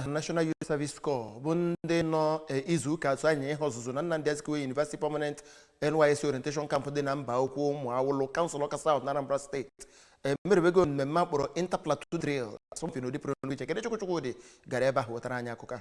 National Youth Service Corps bụ ndị nọ izu ụka atụ anyị ihe ọzụzụ na Nnamdi Azikiwe University Permanent NYSC Orientation Camp dị na mba ukwu ụmụ awụlụ Council Ọka South na Anambra State merebego mmemme akpọrọ Interplateau Drill asọmpi n'ụdị pụrụ iche. Kedu Chukwu dị gara ebe ahụ wetara anyị akụkọ.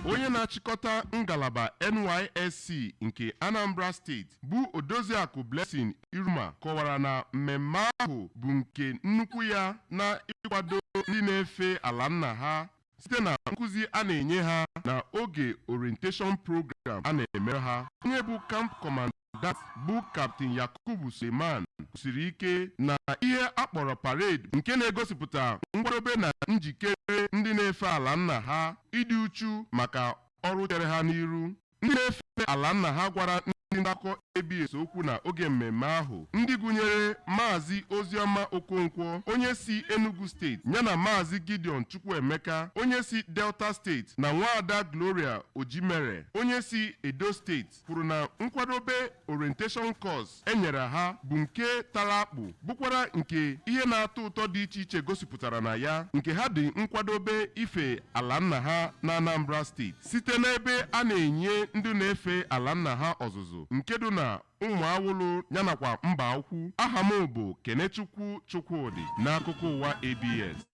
Onye na-achịkọta ngalaba NYSC nke Anambra State bụ Odoziakụ Blessing Iruma kọwara na mmemme ahụ bụ nke nnukwu ya na ịkwado ndị na-efe ala nna ha site na nkụzi a na-enye ha na oge orientation program a na-eme ha. Onye bụ camp commandant bụ Captain Yakubu Suleiman kwusiri ike na ihe akpọrọ parade nke na-egosipụta nkwadobe na njikere ndị na-efe ala nna ha ịdị uchu maka ọrụ chere ha n'iru. Ndị na-efe ala nna ha gwara ndị ndakọ ABS okwu na oge mmemme ahụ, ndị gụnyere Maazị Oziọma Okonkwo onye si Enugu steeti yana Maazị Gideon Chukwuemeka onye si Delta steeti na Nwaada Gloria Ojimere onye si Edo steeti kwuru na nkwadobe orientation course enyere ha bụ nke tara akpụ bụkwara nke ihe na-atọ ụtọ dị iche iche gosipụtara na ya, nke ha dị nkwadobe ife ala nna ha na Anambra steeti site n'ebe a na-enye ndị na-efe ala nna ha ọzụzụ nke dị na ụmụ awụlụ yanakwa mba ukwu. Aha m bụ Kenechukwu Chukwudị n'akụkọ ụwa ABS.